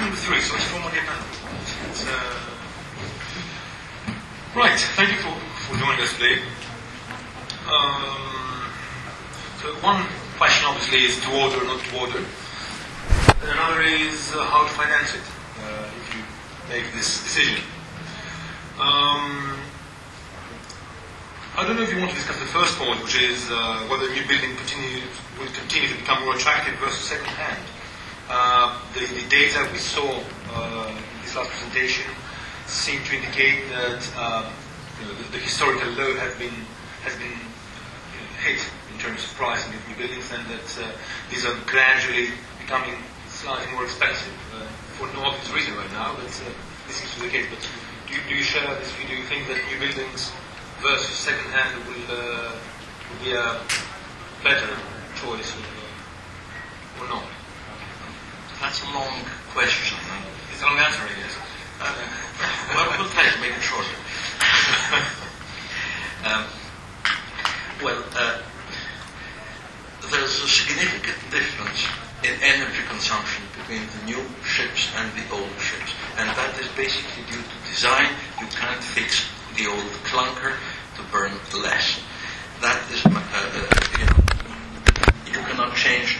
number 3, so it's from Moderator. Right, thank you for joining us today. So one question obviously is to order or not to order. And another is how to finance it if you make this decision. I don't know if you want to discuss the first point, which is whether new building will continue to become more attractive versus second-hand. The data we saw in this last presentation seem to indicate that the historical low has been hit in terms of pricing of new buildings, and that these are gradually becoming slightly more expensive for no obvious reason right now. But this seems to be the case. But do you share this view? Do you think that new buildings versus second-hand will be a better choice or not? That's a long question. It's a long answer, I guess. Well, we'll try to make it shorter. There's a significant difference in energy consumption between the new ships and the old ships, and that is basically due to design. You can't fix the old clunker to burn less. That is, you cannot change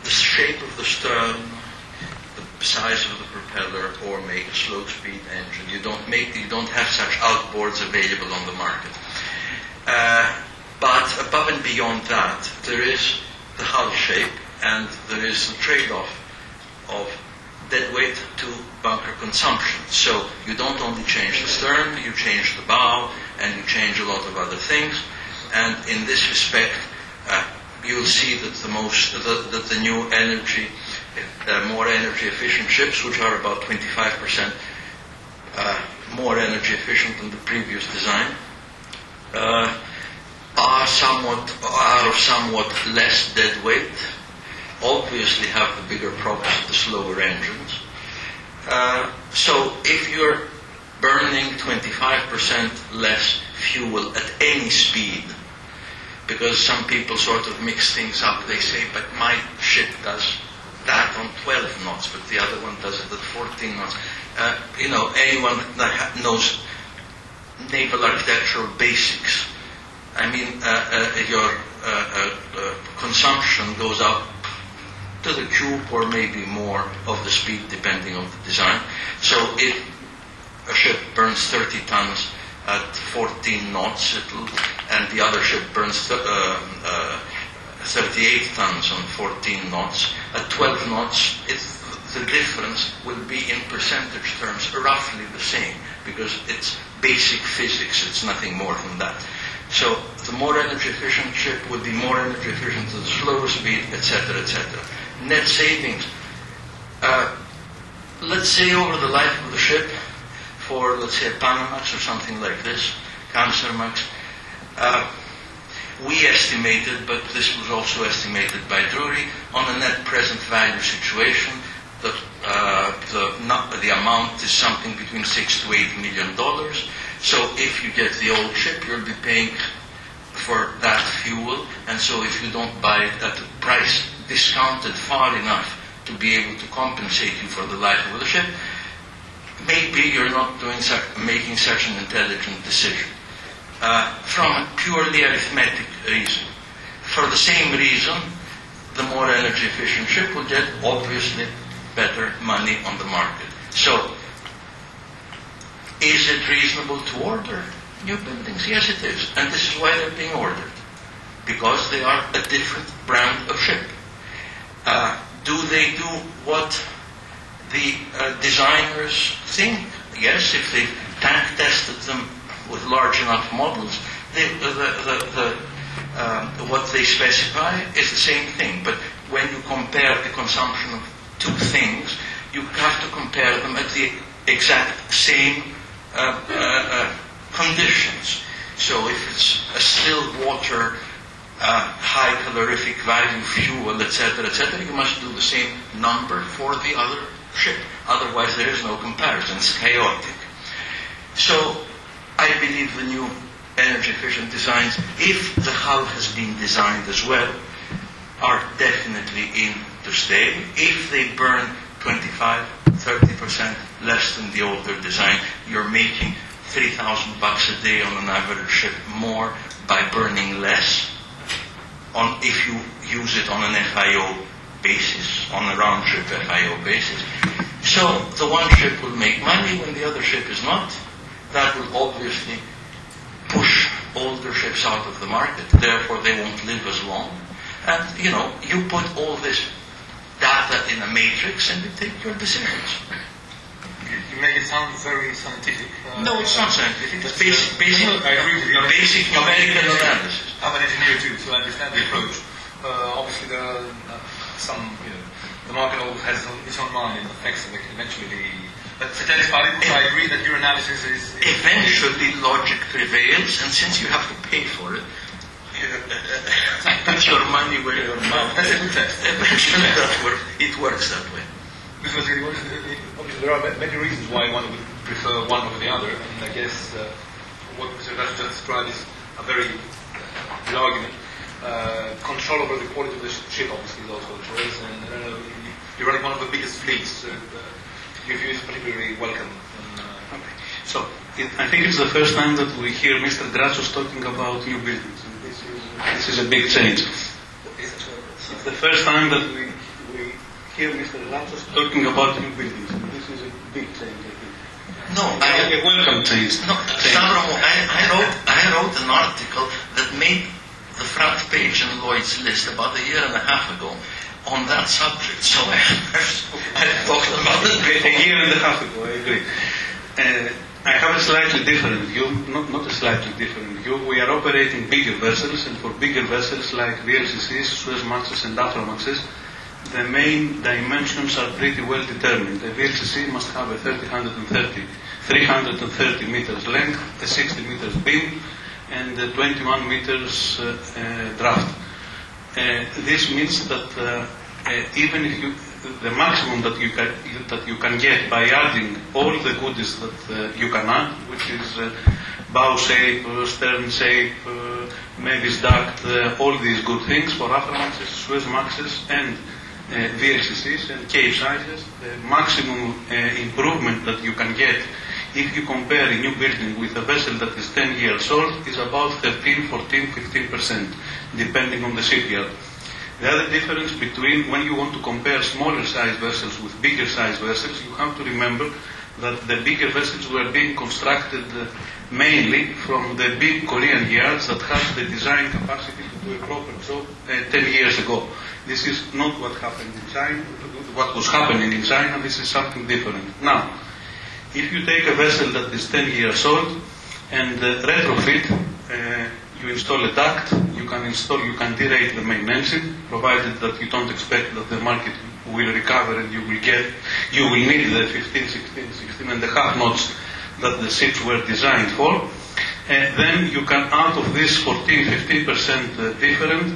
the shape of the stern, the size of the propeller, or make a slow-speed engine. You don't have such outboards available on the market. But above and beyond that, there is the hull shape, and there is the trade-off of deadweight to bunker consumption. So you don't only change the stern, you change the bow, and you change a lot of other things. And in this respect, you'll see that the new energy, more energy efficient ships, which are about 25% more energy efficient than the previous design, are of somewhat less dead weight, obviously have the bigger props, the slower engines. So if you're burning 25% less fuel at any speed, because some people sort of mix things up, they say, but my ship does that on 12 knots, but the other one does it at 14 knots. Anyone that knows naval architectural basics, your consumption goes up to the cube or maybe more of the speed depending on the design. So if a ship burns 30 tons at 14 knots, and the other ship burns 38 tons on 14 knots, at 12 knots, the difference will be in percentage terms roughly the same, because it's basic physics, it's nothing more than that. So the more energy efficient ship will be more energy efficient at the slower speed, etc., etc. Net savings, let's say over the life of the ship, for let's say a Panamax or something like this, Kamsarmax, we estimated, but this was also estimated by Drury, on a net present value situation, that the amount is something between $6 to $8 million. So if you get the old ship, you'll be paying for that fuel, and so if you don't buy it at a price discounted far enough to be able to compensate you for the life of the ship, maybe you're not making such an intelligent decision. From a purely arithmetic reason. For the same reason, the more energy efficient ship will get obviously better money on the market. So, is it reasonable to order new buildings? Yes, it is. And this is why they're being ordered. Because they are a different brand of ship. Do they do what the designers think? Yes, if they've tank tested them with large enough models, what they specify is the same thing. But when you compare the consumption of two things, you have to compare them at the exact same conditions. So if it's a still water, high calorific value fuel, etc., you must do the same number for the other ship. Otherwise there is no comparison. It's chaotic. So I believe the new energy efficient designs, if the hull has been designed as well, are definitely in to stay. If they burn 25, 30% less than the older design. You're making $3,000 a day on an average ship more by burning less if you use it on an FIO basis, on a round-trip FIO basis. So the one ship will make money when the other ship is not. That will obviously push older ships out of the market. Therefore, they won't live as long. And, you put all this data in a matrix and you take your decisions. You make it sound very scientific. No, it's not scientific. It's basic I agree with you. basic numerical analysis. I'm an engineer too, so I understand the approach. Obviously, there are some, the market always has its own mind and affects it eventually. But that is valuable. I agree that your analysis is... Eventually, logic prevails, and since you have to pay for it, put your money where your mouth is. That's a good test. Eventually, it works that way. Because obviously there are many reasons why one would prefer one over the other, and I guess what Mr. Gratsos just described is a very good argument. Control over the quality of the ship obviously is also a choice, and you're running one of the biggest fleets, so your view is particularly welcome. Okay. So, I think it's the first time that we hear Mr. Gratsos talking about new buildings. And this is a big change. It's the first time that we hear Mr. Gratsos talking about new buildings. And this is a big change, I think. No, a welcome change. No, Stavros, I wrote an article that made the front page in Lloyd's list about a year and a half ago on that subject. So I've talked about it before. A year and a half ago, I agree. I have a slightly different view, not a slightly different view. We are operating bigger vessels, and for bigger vessels like VLCCs, Suezmaxes and Aframaxes, the main dimensions are pretty well determined. A VLCC must have a 330 meters length, a 60 meters beam, and 21 meters draft. This means that even if the maximum that you can get by adding all the goodies that you can add, which is bow shape, stern shape, Mavis duct, all these good things for Aframaxes, Suezmaxes, and VLCCs and Cape sizes, the maximum improvement that you can get if you compare a new building with a vessel that is 10 years old is about 13, 14, 15%, depending on the shipyard. The other difference between when you want to compare smaller size vessels with bigger size vessels, you have to remember that the bigger vessels were being constructed mainly from the big Korean yards that had the design capacity to do a proper job 10 years ago. This is not what happened in China, what was happening in China, this is something different. Now, if you take a vessel that is 10 years old and retrofit, you install a duct, you can derate the main engine, provided that you don't expect that the market will recover and you will need the 16 and a half knots that the ships were designed for. Then you can, out of this 14-15% difference,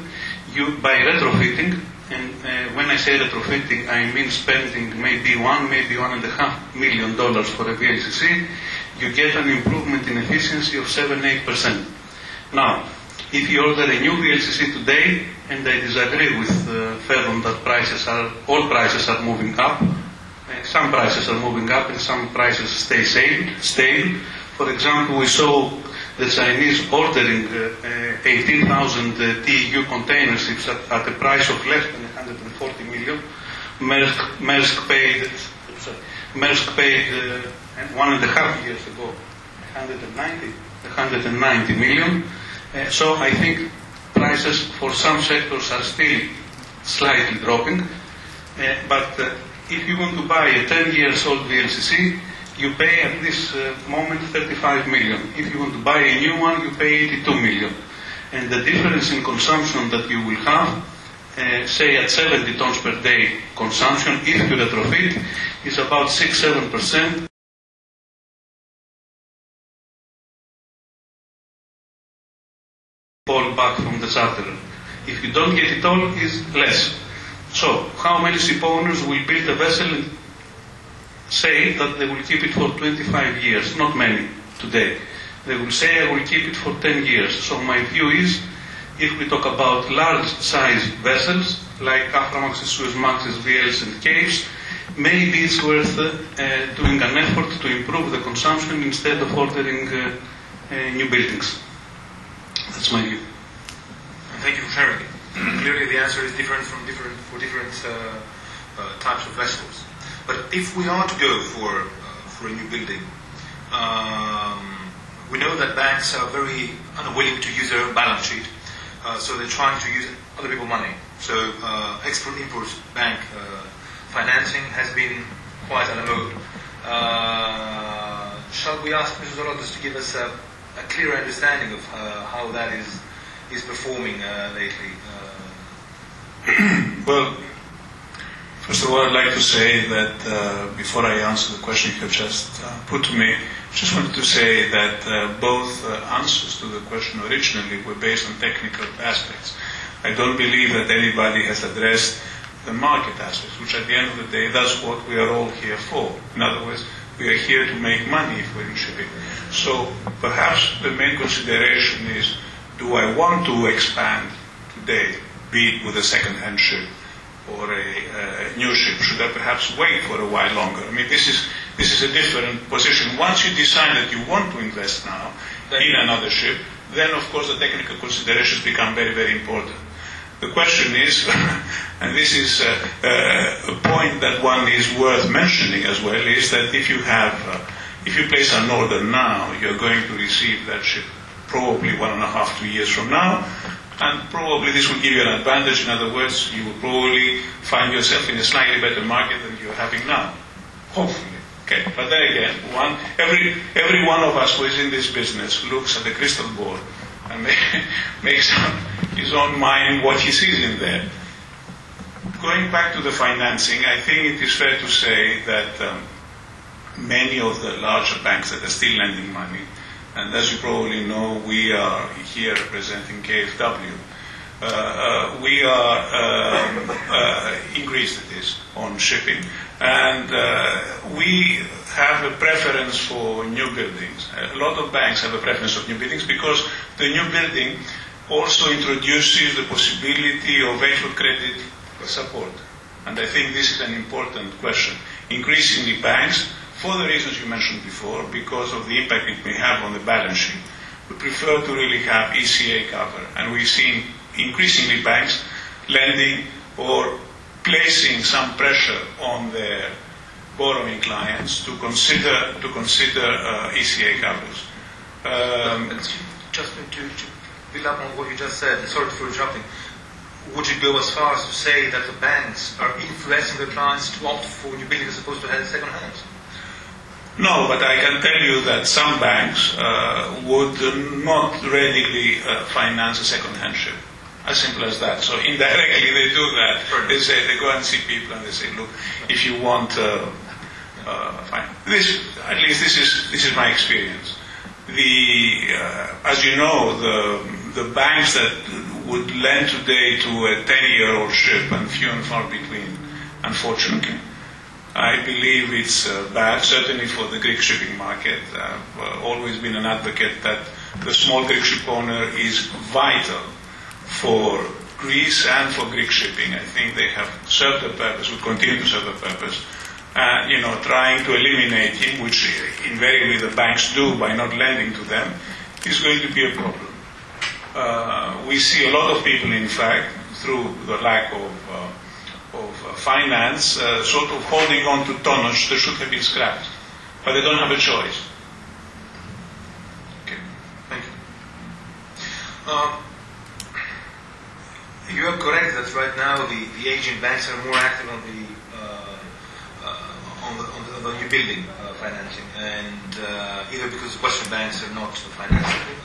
by retrofitting, and when I say retrofitting, I mean spending maybe $1.5 million for a VLCC, you get an improvement in efficiency of 7-8%. Now, if you order a new VLCC today, and I disagree with Fedon that all prices are moving up, some prices are moving up and some prices stay stable. For example, we saw the Chinese ordering 18,000 TEU container ships at a price of less than 140 million. Maersk paid 1.5 years ago 190 million. So I think prices for some sectors are still slightly dropping. But if you want to buy a 10 years old VLCC, you pay at this moment 35 million. If you want to buy a new one, you pay 82 million. And the difference in consumption that you will have, say at 70 tons per day consumption, if you retrofit, is about 6-7%. Fall back from the charterer. If you don't get it all, is less. So, how many ship owners will build a vessel and say that they will keep it for 25 years? Not many today. They will say, I will keep it for 10 years. So my view is, if we talk about large size vessels, like Aframaxes, Suezmaxes, VLs and Capes, maybe it's worth doing an effort to improve the consumption instead of ordering new buildings. That's my view. And thank you for sharing it. Clearly, the answer is different for different types of vessels. But if we are to go for a new building, we know that banks are very unwilling to use their own balance sheet, so they're trying to use other people's money. So export-import bank financing has been quite a la mode. Shall we ask Mr. Zolotas to give us a clearer understanding of how that is performing lately? Well, first of all, I'd like to say that before I answer the question you have just put to me, I just wanted to say that both answers to the question originally were based on technical aspects. I don't believe that anybody has addressed the market aspects, which at the end of the day, that's what we are all here for. In other words, we are here to make money if we're in shipping. So perhaps the main consideration is, do I want to expand today, be it with a second-hand ship or a new ship? Should I perhaps wait for a while longer? I mean, this is a different position. Once you decide that you want to invest now in another ship, then of course the technical considerations become very, very important. The question is, and this is a point that one is worth mentioning as well, is that if you place an order now, you're going to receive that ship probably 1.5 to 2 years from now, and probably this will give you an advantage. In other words, you will probably find yourself in a slightly better market than you're having now. Hopefully. Okay. But then again, every one of us who is in this business looks at the crystal ball and makes up his own mind what he sees in there. Going back to the financing, I think it is fair to say that many of the larger banks that are still lending money, and as you probably know, we are here representing KfW. We are in Greece, that is, on shipping, and we have a preference for new buildings. A lot of banks have a preference for new buildings because the new building also introduces the possibility of export credit support. And I think this is an important question. Increasingly banks, for the reasons you mentioned before, because of the impact it may have on the balance sheet, would prefer to really have ECA cover. And we've seen increasingly banks lending or placing some pressure on their borrowing clients to consider ECA covers. Just to build up on what you just said, sorry for interrupting, would you go as far as to say that the banks are influencing their clients to opt for new buildings as opposed to having second hands? No, but I can tell you that some banks would not readily finance a second-hand ship. As simple as that. So indirectly they do that. They say, they go and see people and they say, look, if you want, fine. At least this is my experience. As you know, the banks that would lend today to a 10-year-old ship, and few and far between, unfortunately, I believe it's bad, certainly for the Greek shipping market. I've always been an advocate that the small Greek ship owner is vital for Greece and for Greek shipping. I think they have served their purpose, will continue to serve their purpose. Trying to eliminate him, which invariably the banks do by not lending to them, is going to be a problem. We see a lot of people, in fact, through the lack of finance, sort of holding on to tonnage that should have been scrapped. But they don't have a choice. Okay, thank you. You are correct that right now the Asian banks are more active on the new building financing, and either because Western banks are not financing,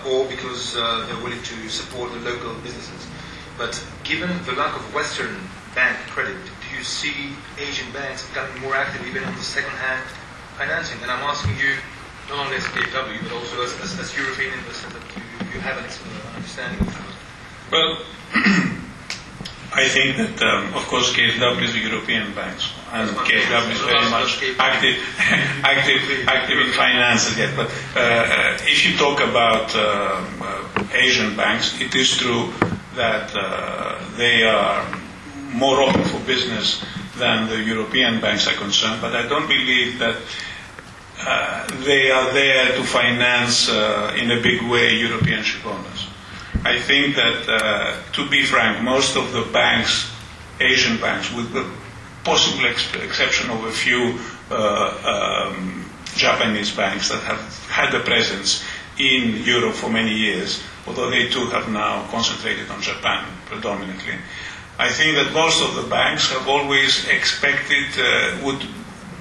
or because they're willing to support the local businesses. But given the lack of Western bank credit, do you see Asian banks becoming more active even on the second-hand financing? And I'm asking you, not only as KfW, but also as Eurofin investor, that you have an understanding of that. Well, I think that, of course, KfW is the European banks, and KfW is very much active in finance again. But if you talk about Asian banks, it is true that they are more open for business than the European banks are concerned, but I don't believe that they are there to finance in a big way European ship owners. I think that, to be frank, most of the banks, Asian banks, with the possible exception of a few Japanese banks that have had a presence in Europe for many years, although they too have now concentrated on Japan predominantly. I think that most of the banks have always expected, would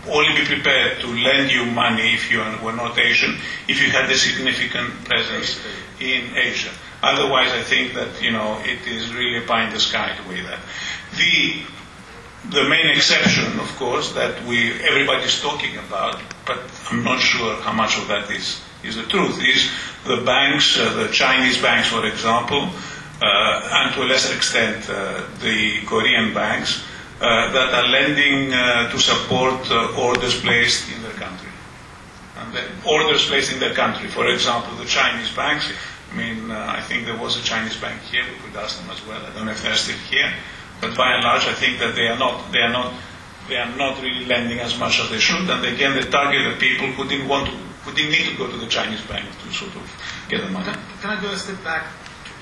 only be prepared to lend you money if you were not Asian, if you had a significant presence in Asia. Otherwise, I think that, it is really pie in the sky the way that. The main exception, of course, that everybody's talking about, but I'm not sure how much of that is the truth, is the banks, the Chinese banks, for example, and to a lesser extent the Korean banks, that are lending to support orders placed in their country. And the orders placed in their country, for example, the Chinese banks, I think there was a Chinese bank here, we could ask them as well, I don't know if they're still here, but by and large I think that they are not really lending as much as they should, and again they target the people who didn't need to go to the Chinese bank to sort of get the money. Can I go a step back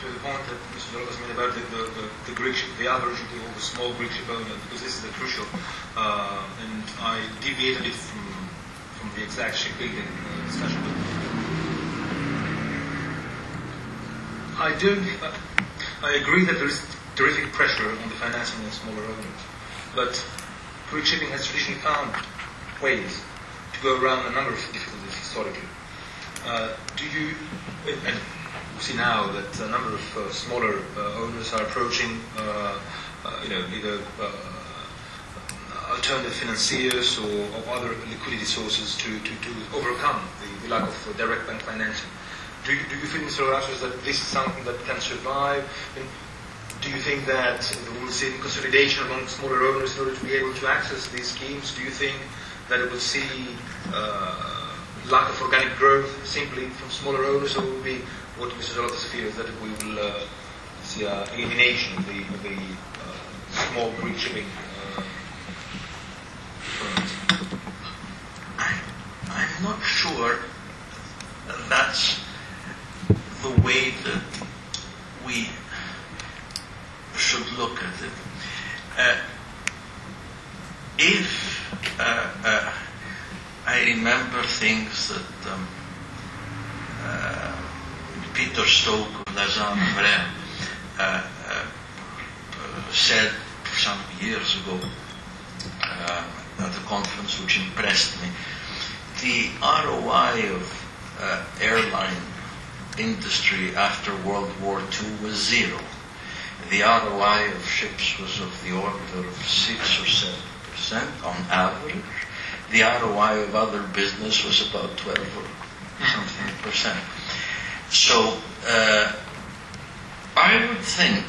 to the point that Mr. Zolotas made about the Greek ship, the average of the small Greek ship owner, because this is the crucial, and I deviate a bit from the exact shipbuilding discussion, but I agree that there is terrific pressure on the financing of smaller owners, but Greek shipping has traditionally found ways to go around a number of difficulties historically. Do you, and we see now that a number of smaller owners are approaching, either alternative financiers or other liquidity sources to overcome the lack of direct bank financing. Do you feel, Mr. Gratsos, that this is something that can survive? And do you think that we will see consolidation among smaller owners in order to be able to access these schemes? Do you think that it will see lack of organic growth simply from smaller owners, or will be what Mr. Zolotas fears, that we will see an elimination of the small Greek shipping firms? I'm not sure that's the way that we should look at it. If I remember things that Peter Stoke of Lazan Maran said some years ago at a conference which impressed me, the ROI of airline industry after World War II was zero. The ROI of ships was of the order of 6 or 7% on average. The ROI of other business was about 12 or something percent. So I would think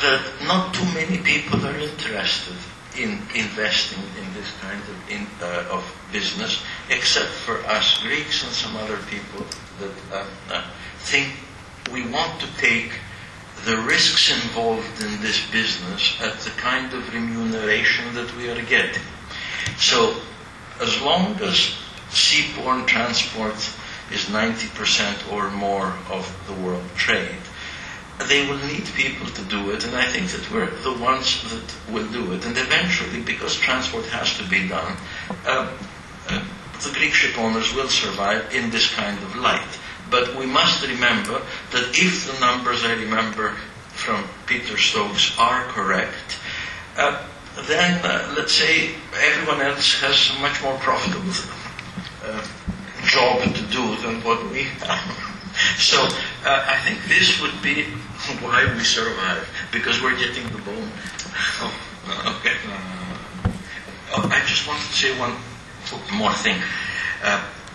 that not too many people are interested in investing in this kind of business, except for us Greeks and some other people that think we want to take the risks involved in this business at the kind of remuneration that we are getting. So, as long as seaborne transport is 90% or more of the world trade, they will need people to do it, and I think that we're the ones that will do it. And eventually, because transport has to be done, the Greek ship owners will survive in this kind of light. But we must remember that if the numbers I remember from Peter Stokes are correct, then let's say everyone else has a much more profitable job to do than what we have. So I think this would be why we survive, because we're getting the bone. Okay. I just wanted to say one more thing.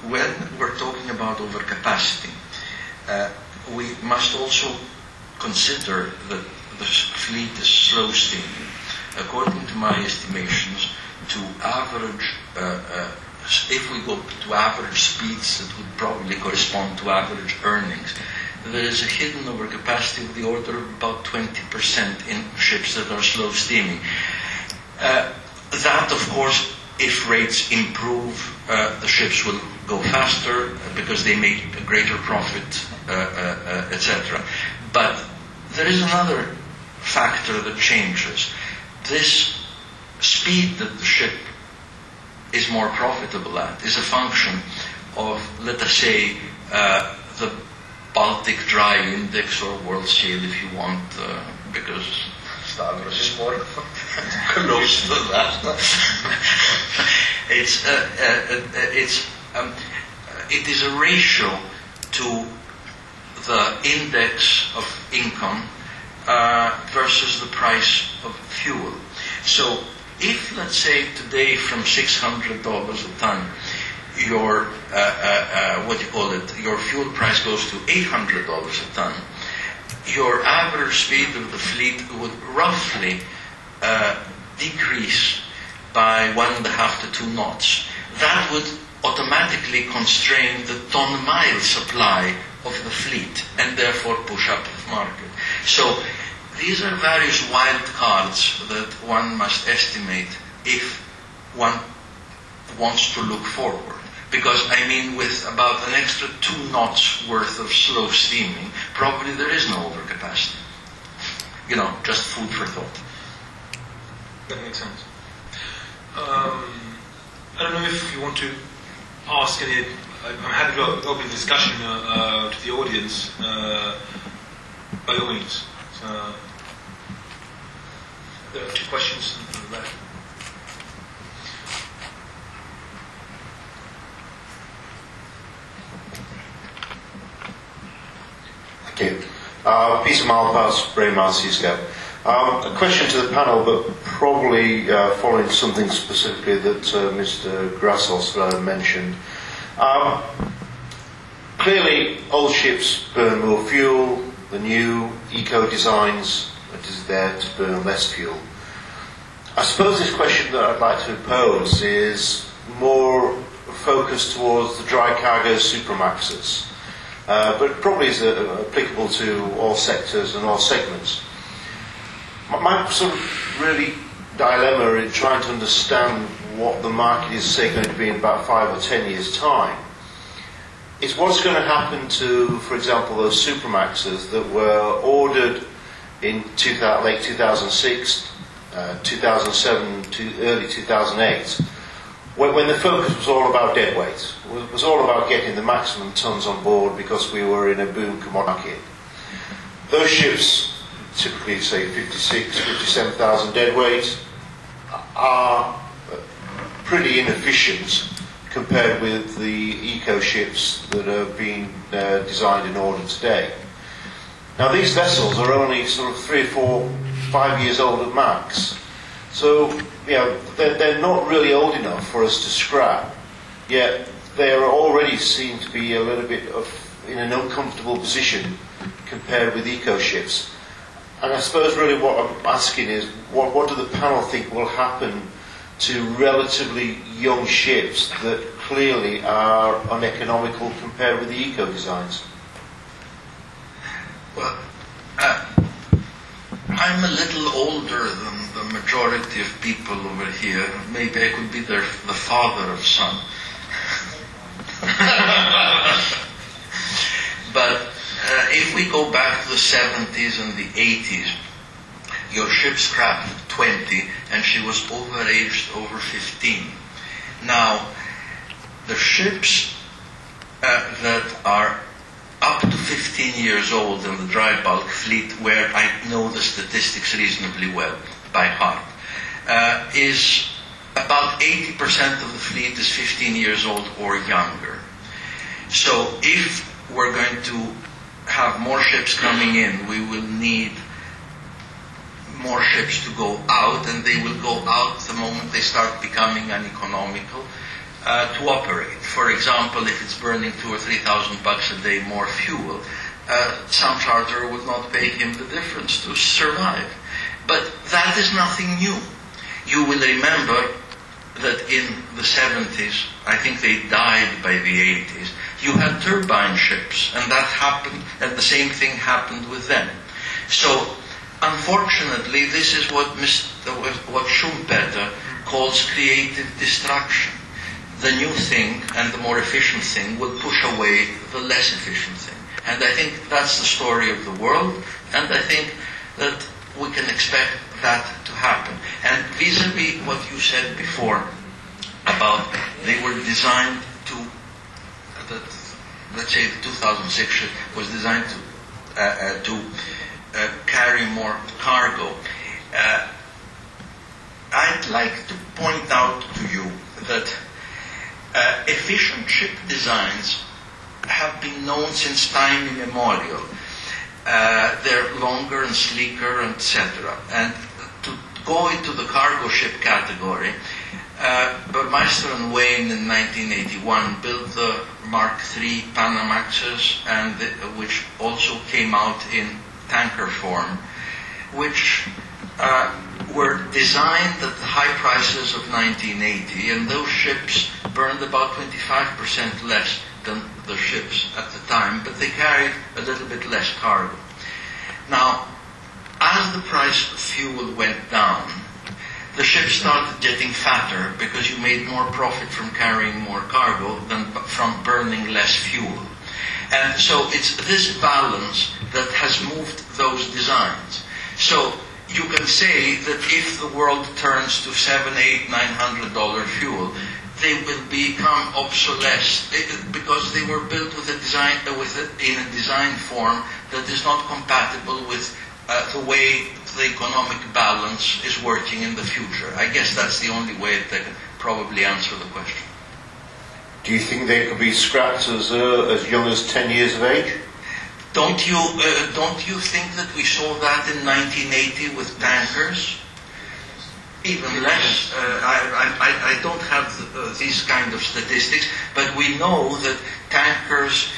When we're talking about overcapacity, we must also consider that the fleet is slow steaming. According to my estimations, to average, if we go to average speeds that would probably correspond to average earnings, there is a hidden overcapacity of the order of about 20% in ships that are slow steaming. That, of course, if rates improve, the ships will go faster because they make a greater profit, etc. But there is another factor that changes. This speed that the ship is more profitable at is a function of, let us say, the Baltic Dry Index or World Scale, if you want, because Stavros is more close to that. It is a ratio to the index of income versus the price of fuel. So if, let's say, today from $600 a ton, your your fuel price goes to $800 a ton, your average speed of the fleet would roughly decrease by 1.5 to 2 knots. That would automatically constrain the ton-mile supply of the fleet and therefore push up the market. So these are various wild cards that one must estimate if one wants to look forward. Because, I mean, with about an extra 2 knots worth of slow steaming, probably there is no overcapacity. You know, just food for thought. That makes sense. I don't know if you want to ask any. I'm happy to open the discussion to the audience. By all means. So, there are 2 questions in the back. Thank you. Peter Malpass, Braemar Seascape. A question to the panel, but probably following something specifically that Mr. Gratsos mentioned. Clearly, old ships burn more fuel. The new eco-designs that is there to burn less fuel. I suppose this question that I'd like to pose is more focused towards the dry cargo supramaxes. But probably is applicable to all sectors and all segments. My sort of really dilemma in trying to understand what the market is, say, going to be in about 5 or 10 years' time is what's going to happen to, for example, those supramaxes that were ordered in late 2006, 2007 to early 2008. When the focus was all about deadweight, it was all about getting the maximum tons on board because we were in a boom commodity market. Those ships, typically say 56, 57,000 deadweight, are pretty inefficient compared with the eco ships that are being designed in order today. Now these vessels are only sort of 3 or 4, 5 years old at max. So, you know, they're not really old enough for us to scrap, yet they are already seen to be a little bit in an uncomfortable position compared with eco ships. And I suppose really what I'm asking is, what do the panel think will happen to relatively young ships that clearly are uneconomical compared with the eco designs? Well, I'm a little older than the majority of people over here. Maybe I could be the father of some. But if we go back to the 70s and the 80s, your ship scrapped 20 and she was overaged over 15. Now, the ships that are up to 15 years old in the dry bulk fleet, where I know the statistics reasonably well by heart, is about 80% of the fleet is 15 years old or younger. So if we're going to have more ships coming in, we will need more ships to go out, and they will go out the moment they start becoming uneconomical to operate. For example, if it's burning $2,000 or $3,000 a day more fuel, some charterer would not pay him the difference to survive. But that is nothing new. You will remember that in the 70s, I think they died by the 80s, you had turbine ships, and that happened, and the same thing happened with them. So, unfortunately, this is what Schumpeter calls creative destruction. The new thing and the more efficient thing will push away the less efficient thing. And I think that's the story of the world, and I think that we can expect that to happen. And vis-a-vis what you said before about they were designed to, let's say the 2006 ship was designed to carry more cargo. I'd like to point out to you that efficient ship designs have been known since time immemorial. They're longer and sleeker, etc. And to go into the cargo ship category, Burmeister and Wayne in 1981 built the Mark III Panamaxes, and which also came out in tanker form, which were designed at the high prices of 1980, and those ships burned about 25% less than the ships at the time, but they carried a little bit less cargo. Now, as the price of fuel went down, the ships started getting fatter because you made more profit from carrying more cargo than from burning less fuel. And so it's this balance that has moved those designs. So you can say that if the world turns to $700, $800, $900 fuel, they will become obsolete because they were built with a design in a design form that is not compatible with the way the economic balance is working in the future. I guess that's the only way that I can probably answer the question. Do you think they could be scrapped as young as 10 years of age? Don't you think that we saw that in 1980 with tankers? Even less. I don't have these kind of statistics, but we know that tankers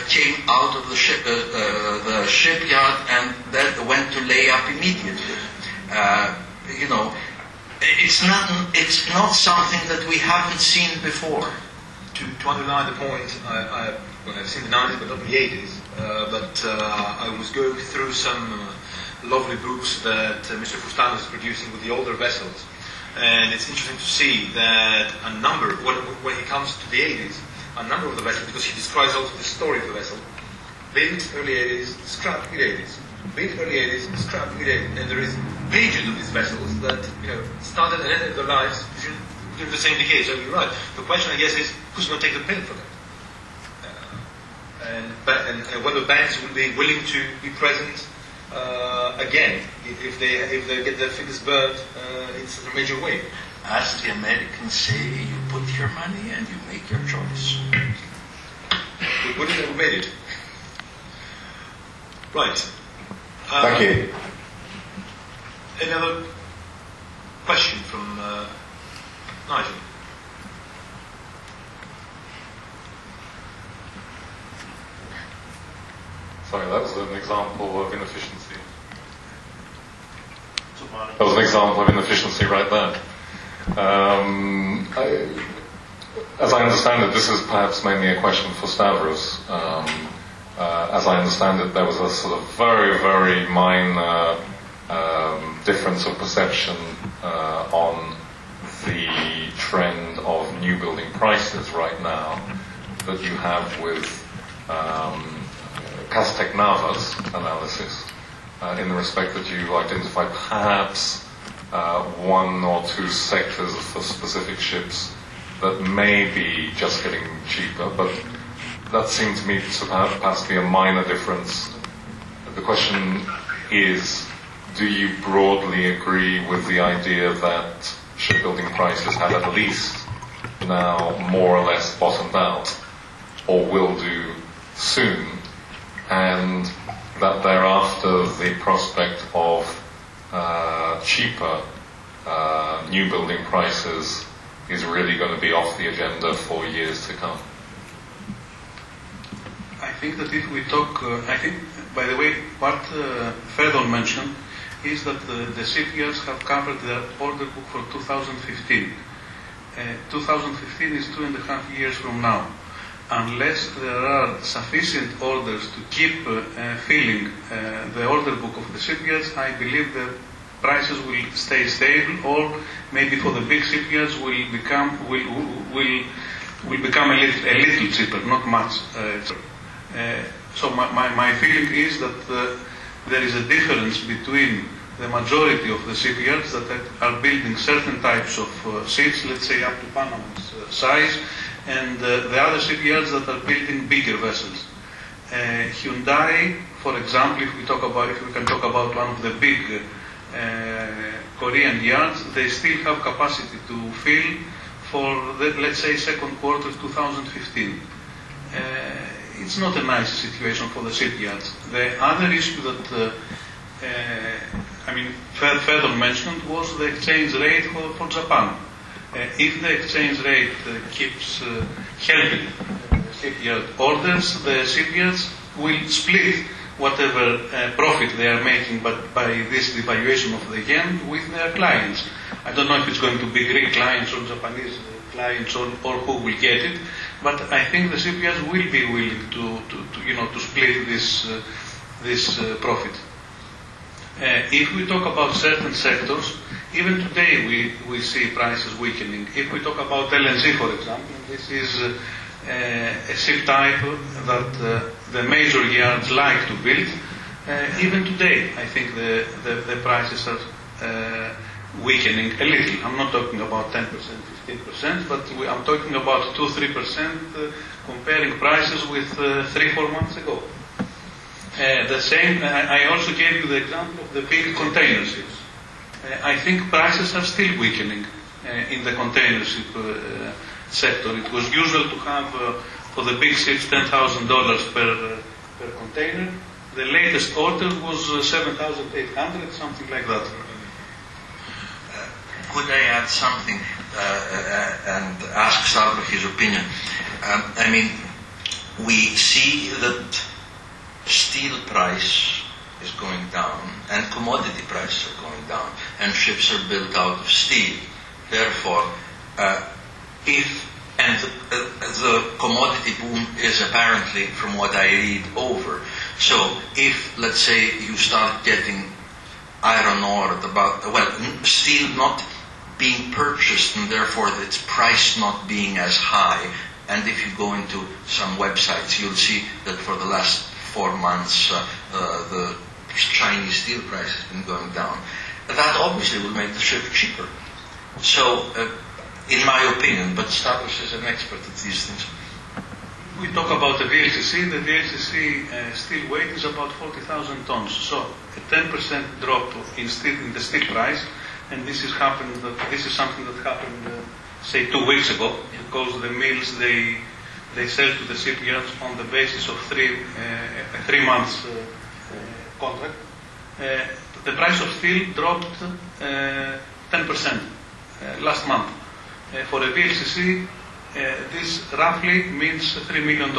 came out of the shipyard and then went to lay up immediately. It's not something that we haven't seen before. To underline the point, I've seen the 90s, but not the 80s. But I was going through some lovely books that Mr. Fustanos is producing with the older vessels. And it's interesting to see that a number, when he comes to the 80s, a number of the vessels, because he describes also the story of the vessel, built early 80s, scrapped mid 80s, built early 80s, scrapped mid 80s. And there is pages of these vessels that started and ended their lives during the same decade. So you're right. The question, I guess, is who's going to take the bill for that? And whether banks will be willing to be present again if they get their fingers burnt in such a major way. As the Americans say, you put your money and you make your choice. We put it and we made it. Right. Thank you. Any other question from Nigel? Sorry, that was an example of inefficiency. That was an example of inefficiency right there. As I understand it, this is perhaps mainly a question for Stavros. As I understand it, there was a sort of very, very minor difference of perception on the trend of new building prices right now that you have with Castek Nava's analysis, in the respect that you identified perhaps one or two sectors for specific ships that may be just getting cheaper, but that seemed to me to perhaps be a minor difference. The question is, do you broadly agree with the idea that shipbuilding prices have at least now more or less bottomed out, or will do soon, and that thereafter the prospect of cheaper new building prices is really going to be off the agenda for years to come? I think that if we talk, by the way, what Ferdon mentioned is that the shipyards have covered their order book for 2015. 2015 is 2.5 years from now. unless there are sufficient orders to keep filling the order book of the shipyards, I believe the prices will stay stable, or maybe for the big shipyards will become a little cheaper, not much cheaper. So my feeling is that there is a difference between the majority of the shipyards that are building certain types of ships, let's say up to Panama's size, and the other shipyards that are building bigger vessels. Hyundai, for example, if we can talk about one of the big Korean yards, they still have capacity to fill for the, let's say, second quarter 2015. It's not a nice situation for the shipyards. The other issue that further mentioned was the exchange rate for Japan. If the exchange rate keeps helping shipyard orders, the shipyards will split whatever profit they are making by this devaluation of the yen with their clients. I don't know if it's going to be Greek clients or Japanese clients or who will get it, but I think the shipyards will be willing to split this profit. If we talk about certain sectors, even today we see prices weakening. If we talk about LNG, for example, this is a ship type that the major yards like to build. Even today, I think the prices are weakening a little. I'm not talking about 10%, 15%, but I'm talking about 2-3% comparing prices with 3-4 months ago. The same, I also gave you the example of the big container ships. I think prices are still weakening in the container ship sector. It was usual to have for the big ships $10,000 per container. The latest order was 7,800, something like that. Could I add something and ask Stavros his opinion? We see that steel price is going down and commodity prices are going down, and ships are built out of steel. Therefore, the commodity boom is apparently, from what I read, over. So if, let's say, you start getting iron ore at steel not being purchased and therefore its price not being as high, and if you go into some websites, you'll see that for the last 4 months the Chinese steel price has been going down. That obviously will make the ship cheaper. So, in my opinion, but Stavros is an expert at these things. We talk about the VLCC. The VLCC steel weight is about 40,000 tons. So, a 10% drop in the steel price, and this is something that happened, say, 2 weeks ago, because the mills they sell to the shipyards on the basis of a 3 months contract. The price of steel dropped 10% last month. For a VLCC, this roughly means $3 million.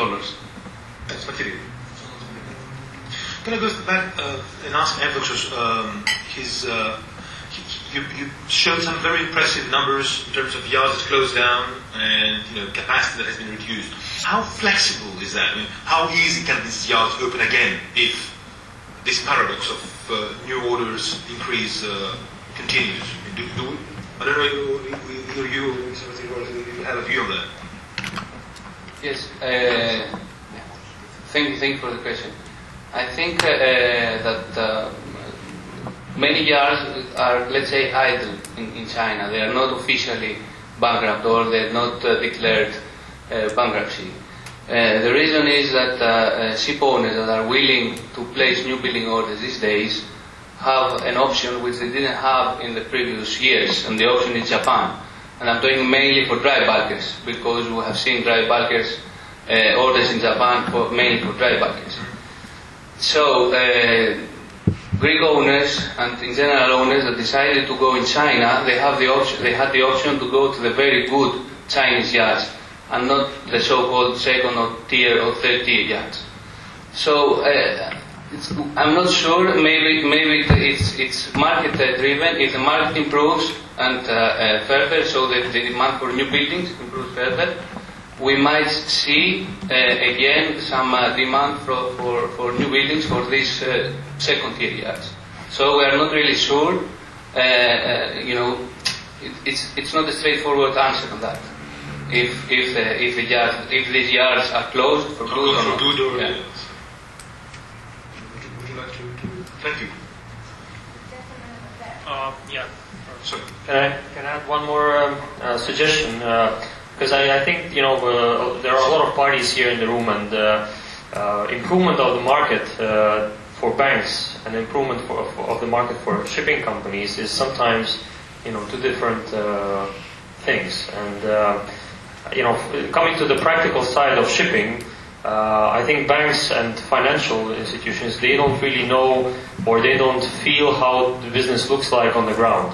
That's material. Can I go back and ask Stavros? You showed some very impressive numbers in terms of yards that closed down and capacity that has been reduced. How flexible is that? How easy can these yards open again if this paradox of new orders increase continues? I don't know, either you have a view on that. Yes. Thank you for the question. I think that many yards are, let's say, idle in China. They are not officially bankrupt, or they are not declared bankruptcy. The reason is that ship owners that are willing to place new building orders these days have an option which they didn't have in the previous years, and the option is Japan. And I'm talking mainly for dry bulkers, because we have seen dry bulkers orders in Japan mainly for dry bulkers. So Greek owners and in general owners that decided to go in China, they had the option to go to the very good Chinese yards and not the so-called second or tier or third tier yards. So I'm not sure. Maybe it's market driven. If the market improves and further, so that the demand for new buildings improves further, we might see again some demand for new buildings for these second-tier yards. So we are not really sure. It's not a straightforward answer on that. If these yards are closed for good or not. Would Yeah. you like to? Thank you. Yeah. Sorry. Can I add one more suggestion? Because I think there are a lot of parties here in the room, and improvement of the market for banks and improvement of the market for shipping companies is sometimes two different things. And coming to the practical side of shipping, I think banks and financial institutions, they don't really know or they don't feel how the business looks like on the ground.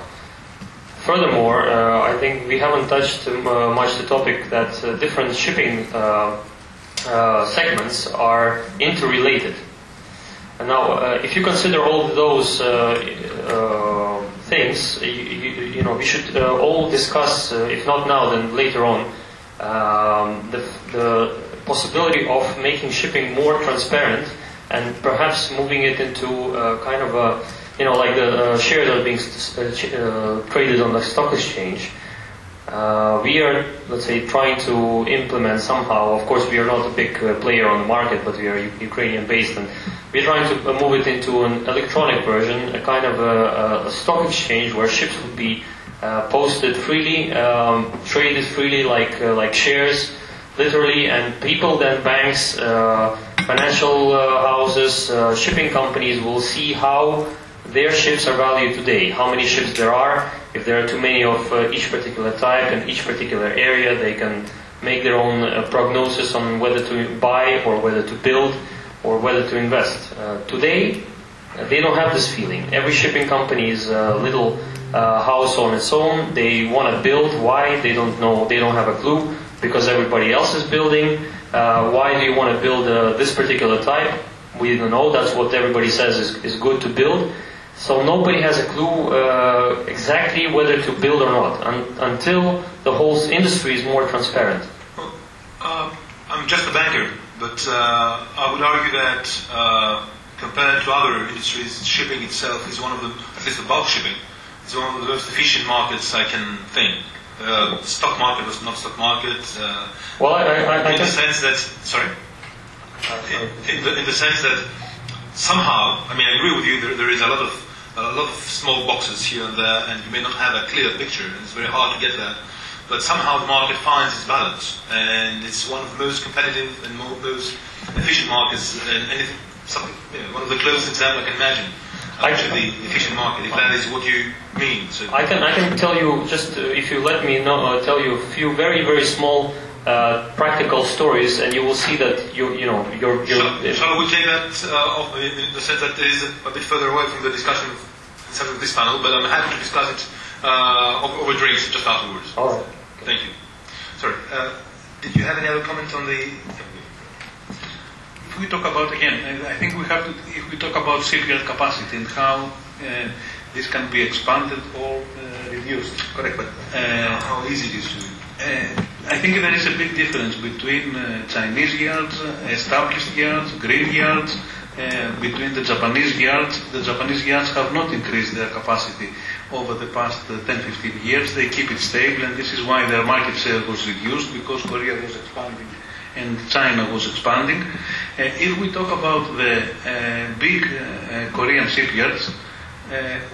Furthermore, I think we haven't touched much the topic that different shipping segments are interrelated. And now, if you consider all of those things, we should all discuss, if not now, then later on, the possibility of making shipping more transparent and perhaps moving it into kind of a, like the shares that are being traded on the stock exchange. We are, let's say, trying to implement somehow. Of course, we are not a big player on the market, but we are Ukrainian-based, and we're trying to move it into an electronic version, a kind of a stock exchange where ships would be posted freely, traded freely like shares, literally, and people, then banks, financial houses, shipping companies will see how their ships are valued today, how many ships there are. If there are too many of each particular type and each particular area, they can make their own prognosis on whether to buy or whether to build or whether to invest. Today, they don't have this feeling. Every shipping company is a little house on its own. They want to build. Why? They don't know. They don't have a clue, because everybody else is building. Why do you want to build this particular type? We don't know. That's what everybody says is good to build. So nobody has a clue exactly whether to build or not until the whole industry is more transparent. Well, I'm just a banker, but I would argue that compared to other industries, shipping itself is one of the, at least the bulk shipping, is one of the most efficient markets I can think. Stock market was not stock market. Well, in the sense that, sorry? In the sense that somehow, I mean, I agree with you, there is a lot of small boxes here and there, and you may not have a clear picture, and it's very hard to get that. But somehow the market finds its balance, and it's one of the most competitive and most efficient markets, and one of the closest examples I can imagine. Actually, the efficient market, if that is what you mean. So I can tell you, just if you let me know, tell you a few very, very small practical stories, and you will see that you're Shall we take that in the sense that it is a bit further away from the discussion of this panel, but I'm happy to discuss it over drinks just afterwards. All right. Thank you. Sorry. Did you have any other comments on the? If we talk about, again, I think we have to, if we talk about shipyard capacity and how this can be expanded or reduced. Correct, but how easy it is to? I think there is a big difference between Chinese yards, established yards, green yards, between the Japanese yards. The Japanese yards have not increased their capacity over the past 10-15 years. They keep it stable, and this is why their market share was reduced, because Korea was expanding and China was expanding. If we talk about the big Korean shipyards,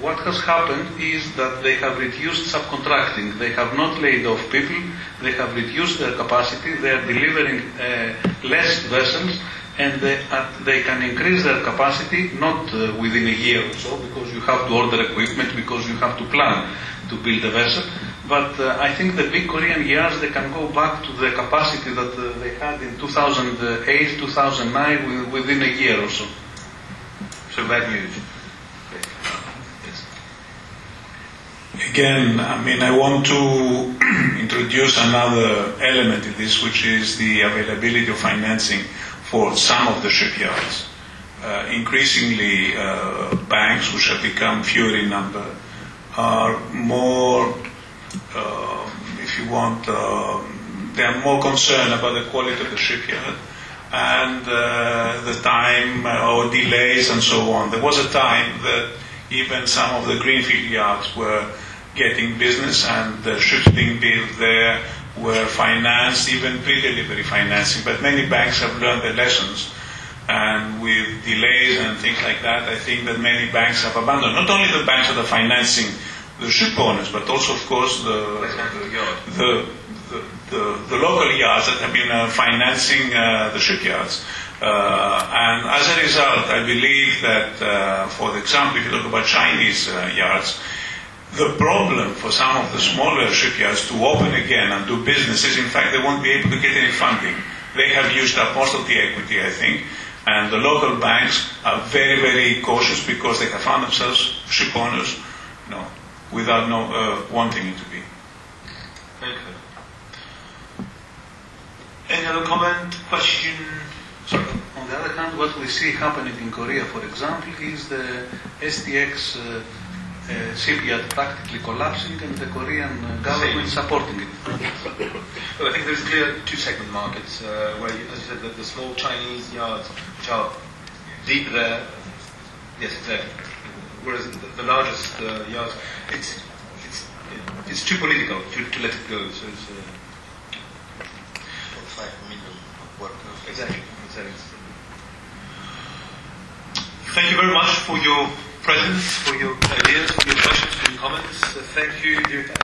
what has happened is that they have reduced subcontracting. They have not laid off people. They have reduced their capacity. They are delivering less vessels, and they can increase their capacity not within a year or so, because you have to order equipment, because you have to plan to build a vessel. But I think the big Korean yards, they can go back to the capacity that they had in 2008, 2009 within a year or so. So bad news. Again, I mean, I want to introduce another element in this, which is the availability of financing for some of the shipyards. Increasingly, banks, which have become fewer in number, are more, if you want, they are more concerned about the quality of the shipyard and the time or delays and so on. There was a time that even some of the greenfield yards were getting business, and the ships being built there were financed, even pre-delivery financing. But many banks have learned their lessons, and with delays and things like that, I think that many banks have abandoned. Not only the banks that are financing the ship owners, but also, of course, the local yards that have been financing the shipyards. And as a result, I believe that, for example, if you talk about Chinese yards, the problem for some of the smaller shipyards to open again and do business is, in fact, they won't be able to get any funding. They have used up most of the equity, I think, and the local banks are very, very cautious because they have found themselves ship owners, without wanting it to be. Very good. Any other comment, question? Sorry. On the other hand, what we see happening in Korea, for example, is the STX shipyard practically collapsing and the Korean government supporting it. Well, I think there's clear two-segment markets where, as you said, the small Chinese yards, which are deep there, yes, exactly. Whereas the largest yards, it's too political to let it go. So it's 5 million workers. Exactly. Thank you very much for your presence, for your ideas, for your questions, for your comments. Thank you, dear